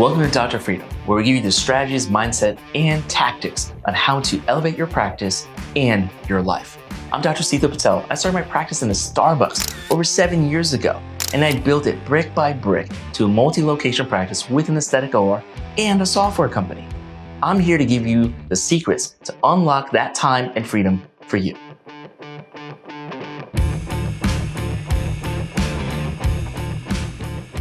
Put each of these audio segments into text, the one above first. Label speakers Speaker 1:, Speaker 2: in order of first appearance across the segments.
Speaker 1: Welcome to Dr. Freedom, where we give you the strategies, mindset, and tactics on how to elevate your practice and your life. I'm Dr. Shitel Patel. I started my practice in a Starbucks over 7 years ago, and I built it brick by brick to a multi-location practice with an aesthetic OR and a software company. I'm here to give you the secrets to unlock that time and freedom for you.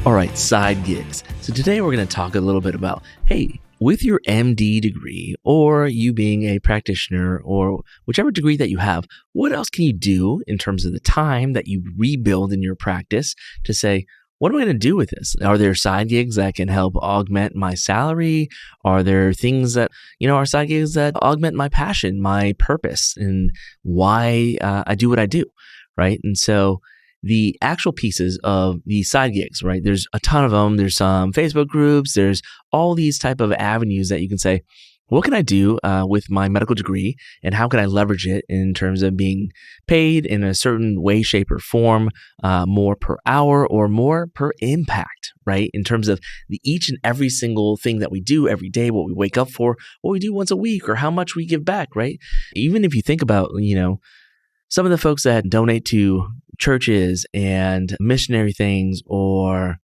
Speaker 1: All right, side gigs. So today we're going to talk a little bit about, hey, with your MD degree or you being a practitioner or whichever degree that you have, what else can you do in terms of the time that you rebuild in your practice to say, what am I going to do with this? Are there side gigs that can help augment my salary? Are there things that, are side gigs that augment my passion, my purpose, and why I do what I do, right? And so the actual pieces of the side gigs, right? There's a ton of them. There's some Facebook groups. There's all these type of avenues that you can say, what can I do with my medical degree and how can I leverage it in terms of being paid in a certain way, shape, or form, more per hour or more per impact, right? In terms of each and every single thing that we do every day, what we wake up for, what we do once a week, or how much we give back, right? Even if you think about, some of the folks that donate to churches and missionary things or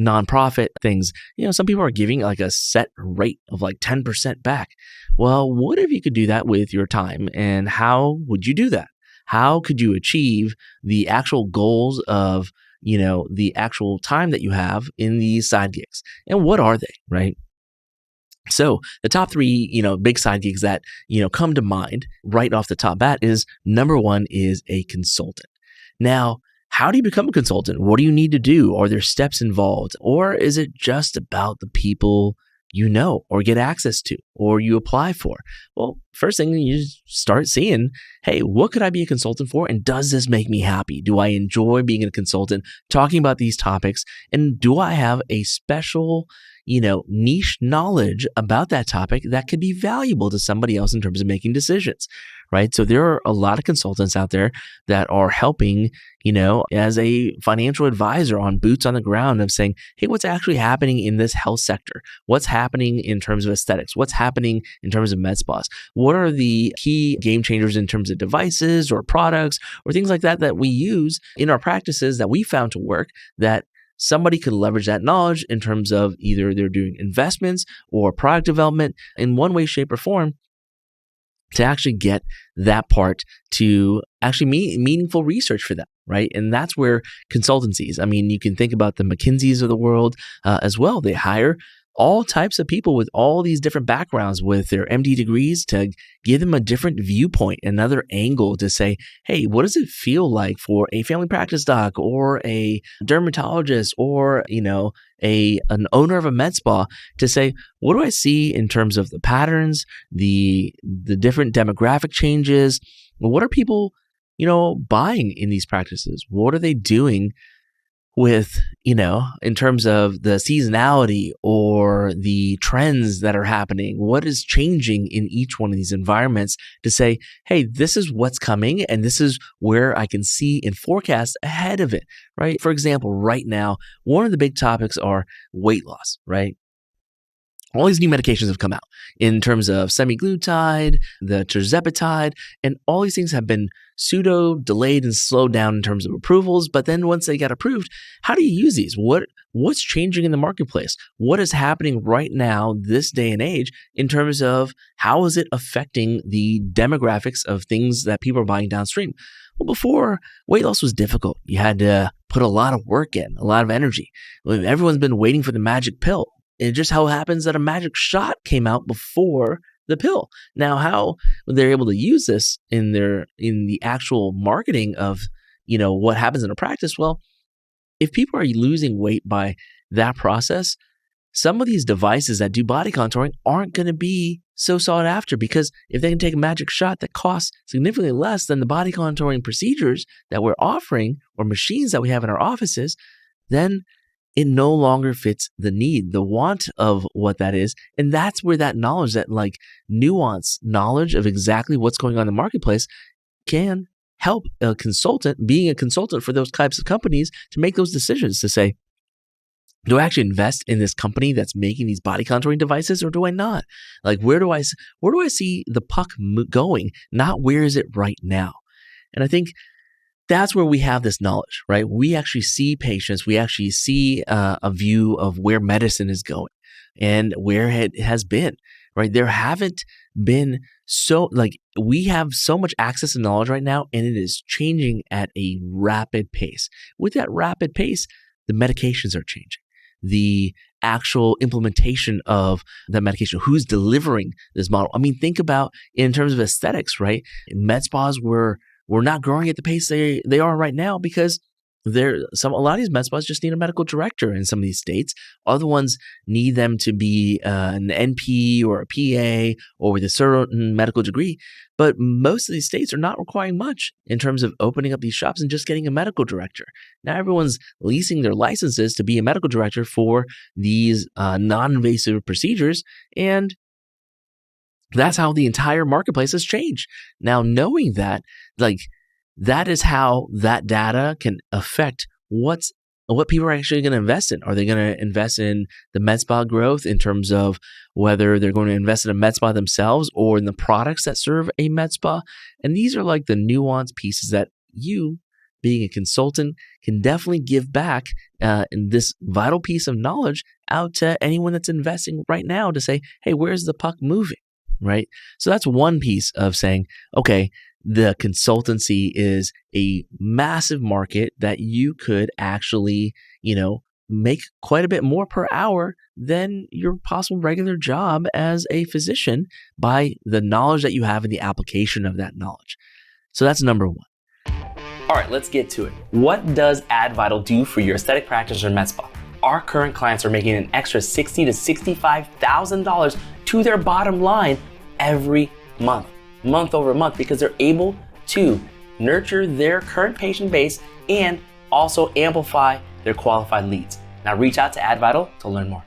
Speaker 1: nonprofit things, some people are giving like a set rate of like 10% back. Well, what if you could do that with your time, and how would you do that? How could you achieve the actual goals of, the actual time that you have in these side gigs? And what are they, right? So the top three, big side gigs that, come to mind right off the top bat is number one is a consultant. Now, how do you become a consultant? What do you need to do? Are there steps involved? Or is it just about the people you know or get access to or you apply for? Well, first thing you just start seeing, hey, what could I be a consultant for? And does this make me happy? Do I enjoy being a consultant, talking about these topics? And do I have a special niche knowledge about that topic that could be valuable to somebody else in terms of making decisions, right? So there are a lot of consultants out there that are helping, as a financial advisor on boots on the ground of saying, hey, what's actually happening in this health sector? What's happening in terms of aesthetics? What's happening in terms of med spas? What are the key game changers in terms of devices or products or things like that that we use in our practices that we found to work that somebody could leverage that knowledge in terms of either they're doing investments or product development in one way, shape, or form to actually get that part to actually meaningful research for them, right? And that's where consultancies, you can think about the McKinseys of the world as well. They hire all types of people with all these different backgrounds with their MD degrees to give them a different viewpoint, another angle to say, hey, what does it feel like for a family practice doc or a dermatologist or, an owner of a med spa to say, what do I see in terms of the patterns, the different demographic changes? What are people, buying in these practices? What are they doing with, in terms of the seasonality or the trends that are happening? What is changing in each one of these environments to say, hey, this is what's coming and this is where I can see and forecast ahead of it, right? For example, right now, one of the big topics are weight loss, right? All these new medications have come out in terms of semaglutide, the tirzepatide, and all these things have been pseudo delayed and slowed down in terms of approvals. But then once they got approved, how do you use these? What's changing in the marketplace? What is happening right now, this day and age, in terms of how is it affecting the demographics of things that people are buying downstream? Well, before, weight loss was difficult. You had to put a lot of work in, a lot of energy. Everyone's been waiting for the magic pill. It just how happens that a magic shot came out before the pill. Now, how they're able to use this in the actual marketing of, what happens in a practice? Well, if people are losing weight by that process, some of these devices that do body contouring aren't going to be so sought after, because if they can take a magic shot that costs significantly less than the body contouring procedures that we're offering or machines that we have in our offices, then it no longer fits the need, the want of what that is. And that's where that knowledge, that like nuanced knowledge of exactly what's going on in the marketplace can help a consultant, being a consultant for those types of companies, to make those decisions to say, Do I actually invest in this company that's making these body contouring devices, or do I not? Like, where do I see the puck going? Not where is it right now? And I think that's where we have this knowledge, right? We actually see patients. We actually see a view of where medicine is going and where it has been, right? There haven't been we have so much access to knowledge right now, and it is changing at a rapid pace. With that rapid pace, the medications are changing. The actual implementation of the medication, who's delivering this model. I mean, think about in terms of aesthetics, right? Med spas were not growing at the pace they are right now because a lot of these med spas just need a medical director in some of these states. Other ones need them to be an NP or a PA or with a certain medical degree. But most of these states are not requiring much in terms of opening up these shops and just getting a medical director. Now everyone's leasing their licenses to be a medical director for these non-invasive procedures, and that's how the entire marketplace has changed. Now, knowing that, that is how that data can affect what people are actually going to invest in. Are they going to invest in the med spa growth in terms of whether they're going to invest in a med spa themselves or in the products that serve a med spa? And these are like the nuanced pieces that you, being a consultant, can definitely give back in this vital piece of knowledge out to anyone that's investing right now to say, hey, where's the puck moving? Right? So that's one piece of saying, okay, the consultancy is a massive market that you could actually, make quite a bit more per hour than your possible regular job as a physician by the knowledge that you have and the application of that knowledge. So that's number one. All right, let's get to it. What does AdVital do for your aesthetic practice or med spa? Our current clients are making an extra $60,000 to $65,000 to their bottom line every month over month, because they're able to nurture their current patient base and also amplify their qualified leads. Now reach out to AdVital to learn more.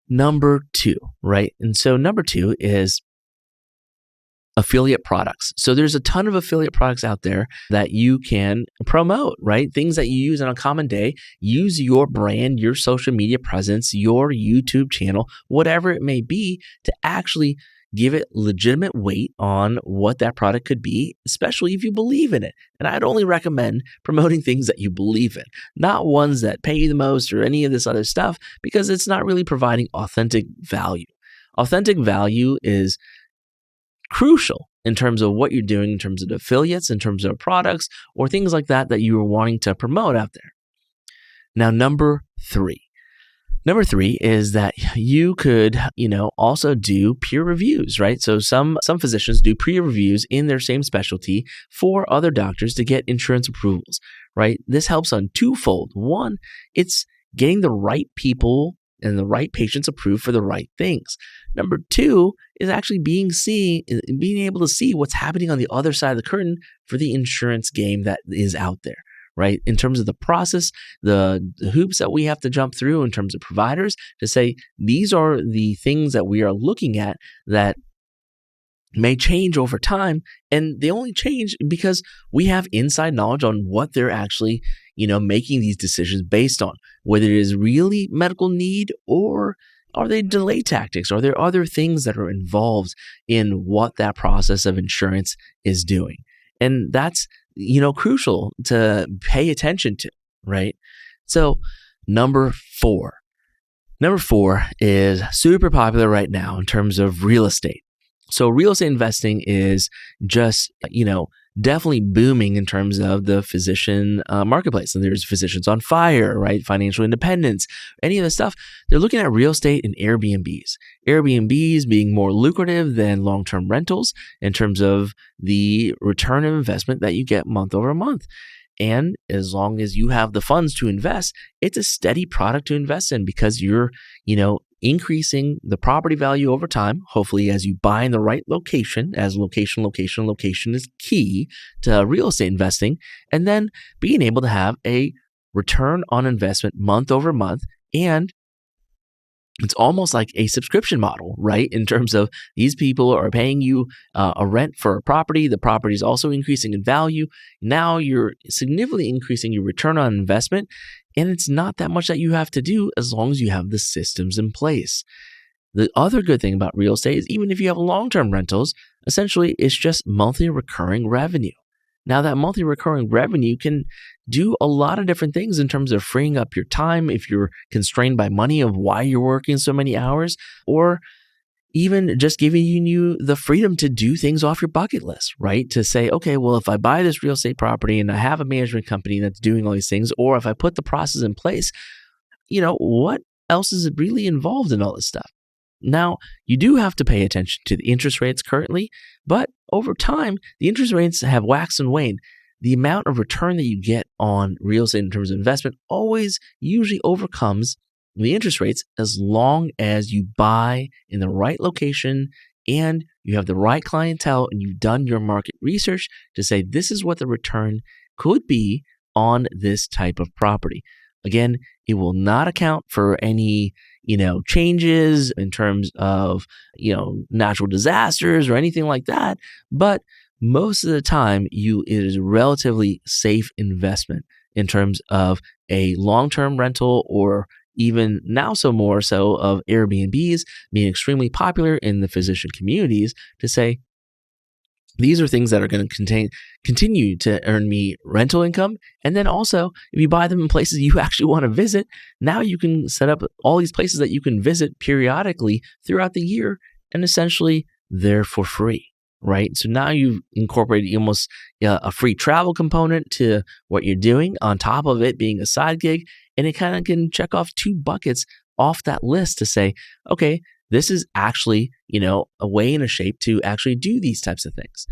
Speaker 1: Number two, right? And so number two is affiliate products. So there's a ton of affiliate products out there that you can promote, right? Things that you use on a common day. Use your brand, your social media presence, your YouTube channel, whatever it may be, to actually give it legitimate weight on what that product could be, especially if you believe in it. And I'd only recommend promoting things that you believe in, not ones that pay you the most or any of this other stuff, because it's not really providing authentic value. Authentic value is crucial in terms of what you're doing, in terms of affiliates, in terms of products, or things like that you are wanting to promote out there. Now, number three is that you could, also do peer reviews, right? So some physicians do peer reviews in their same specialty for other doctors to get insurance approvals, right? This helps on twofold. One, it's getting the right people and the right patients approved for the right things. Number two is actually being able to see what's happening on the other side of the curtain for the insurance game that is out there. Right? In terms of the process, the hoops that we have to jump through in terms of providers to say, these are the things that we are looking at that may change over time. And they only change because we have inside knowledge on what they're actually, making these decisions based on, whether it is really medical need or are they delay tactics? Are there other things that are involved in what that process of insurance is doing? And that's crucial to pay attention to, right? So number four is super popular right now in terms of real estate. So real estate investing is just, definitely booming in terms of the physician marketplace. And there's Physicians on Fire, right? Financial independence, any of this stuff. They're looking at real estate and Airbnbs. Airbnbs being more lucrative than long-term rentals in terms of the return of investment that you get month over month. And as long as you have the funds to invest, it's a steady product to invest in because you're, increasing the property value over time, hopefully as you buy in the right location, as location is key to real estate investing, and then being able to have a return on investment month over month and It's almost like a subscription model, right? In terms of these people are paying you a rent for a property. The property is also increasing in value. Now you're significantly increasing your return on investment. And it's not that much that you have to do as long as you have the systems in place. The other good thing about real estate is even if you have long-term rentals, essentially it's just monthly recurring revenue. Now that monthly recurring revenue can do a lot of different things in terms of freeing up your time if you're constrained by money of why you're working so many hours, or even just giving you the freedom to do things off your bucket list, right? To say, okay, well, if I buy this real estate property and I have a management company that's doing all these things, or if I put the process in place, what else is really involved in all this stuff? Now, you do have to pay attention to the interest rates currently, but over time, the interest rates have waxed and waned. The amount of return that you get on real estate in terms of investment always usually overcomes the interest rates as long as you buy in the right location and you have the right clientele and you've done your market research to say this is what the return could be on this type of property. Again, it will not account for any changes in terms of, natural disasters or anything like that. But most of the time, it is a relatively safe investment in terms of a long-term rental, or even now so more so of Airbnbs being extremely popular in the physician communities, to say, these are things that are going to continue to earn me rental income. And then also, if you buy them in places you actually want to visit, now you can set up all these places that you can visit periodically throughout the year, and essentially they're for free, right? So now you've incorporated almost a free travel component to what you're doing on top of it being a side gig. And it kind of can check off two buckets off that list to say, okay, this is actually, a way and a shape to actually do these types of things.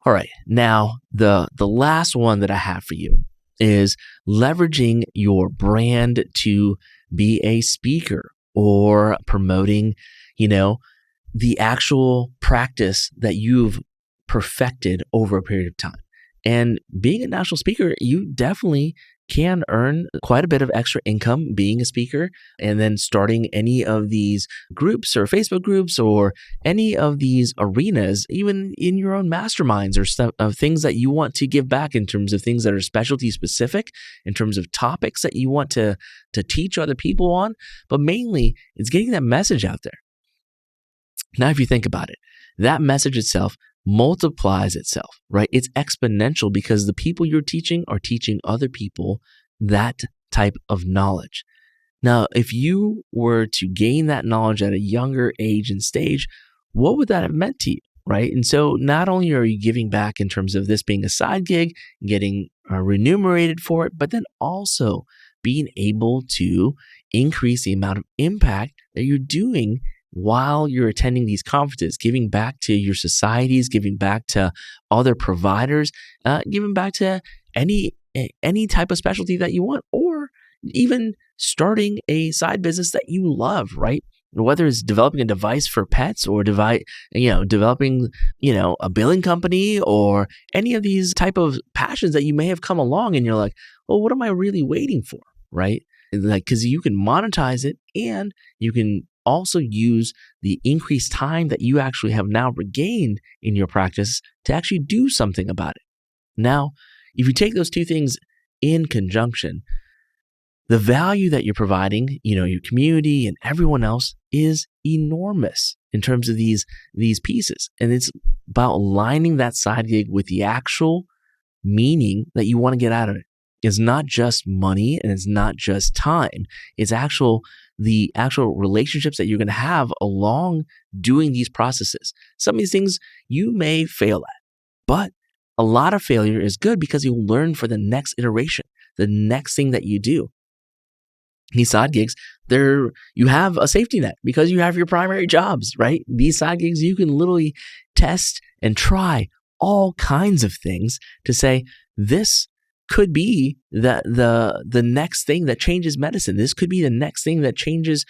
Speaker 1: All right. Now, the last one that I have for you is leveraging your brand to be a speaker or promoting, the actual practice that you've perfected over a period of time. And being a national speaker, you definitely can earn quite a bit of extra income being a speaker, and then starting any of these groups or Facebook groups or any of these arenas, even in your own masterminds or stuff of things that you want to give back in terms of things that are specialty specific, in terms of topics that you want to teach other people on. But mainly, it's getting that message out there. Now, if you think about it, that message itself multiplies itself, right? It's exponential because the people you're teaching are teaching other people that type of knowledge. Now, if you were to gain that knowledge at a younger age and stage, what would that have meant to you, right? And so not only are you giving back in terms of this being a side gig, getting remunerated for it, but then also being able to increase the amount of impact that you're doing while you're attending these conferences, giving back to your societies, giving back to other providers, giving back to any type of specialty that you want, or even starting a side business that you love, right? Whether it's developing a device for pets or developing, a billing company or any of these type of passions that you may have come along and you're like, well, what am I really waiting for, right? Like, because you can monetize it and you can also use the increased time that you actually have now regained in your practice to actually do something about it. Now, if you take those two things in conjunction, the value that you're providing, your community and everyone else is enormous in terms of these pieces. And it's about aligning that side gig with the actual meaning that you want to get out of it. It's not just money and it's not just time. It's the actual relationships that you're going to have along doing these processes. Some of these things you may fail at, but a lot of failure is good because you'll learn for the next iteration, the next thing that you do. These side gigs, you have a safety net because you have your primary jobs, right? These side gigs, you can literally test and try all kinds of things to say, this could be the next thing that changes medicine. This could be the next thing that changes,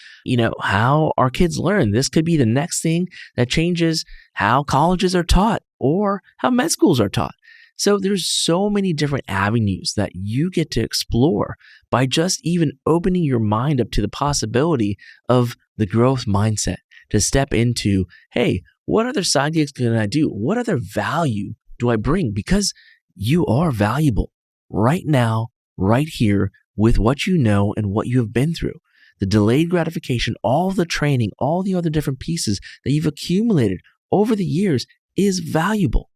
Speaker 1: how our kids learn. This could be the next thing that changes how colleges are taught or how med schools are taught. So there's so many different avenues that you get to explore by just even opening your mind up to the possibility of the growth mindset to step into, hey, what other side gigs can I do? What other value do I bring? Because you are valuable right now, right here with what you know and what you have been through. The delayed gratification, all the training, all the other different pieces that you've accumulated over the years is valuable.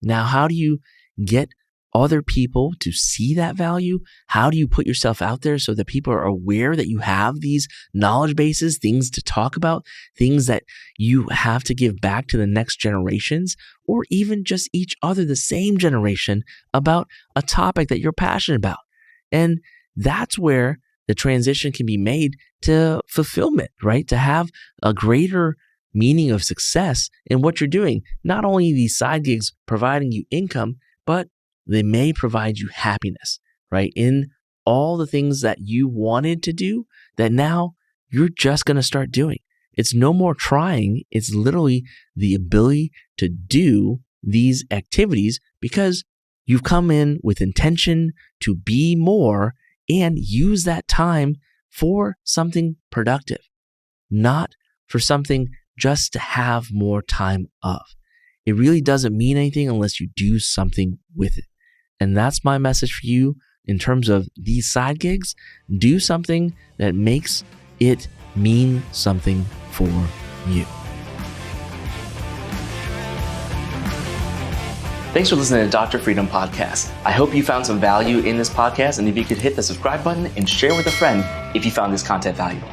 Speaker 1: Now, how do you get other people to see that value? How do you put yourself out there so that people are aware that you have these knowledge bases, things to talk about, things that you have to give back to the next generations, or even just each other, the same generation, about a topic that you're passionate about? And that's where the transition can be made to fulfillment, right? To have a greater meaning of success in what you're doing. Not only these side gigs providing you income, but they may provide you happiness, right? In all the things that you wanted to do that now you're just going to start doing. It's no more trying. It's literally the ability to do these activities because you've come in with intention to be more and use that time for something productive, not for something just to have more time of. It really doesn't mean anything unless you do something with it. And that's my message for you in terms of these side gigs. Do something that makes it mean something for you. Thanks for listening to Dr. Freedom Podcast. I hope you found some value in this podcast, and if you could hit the subscribe button and share with a friend if you found this content valuable.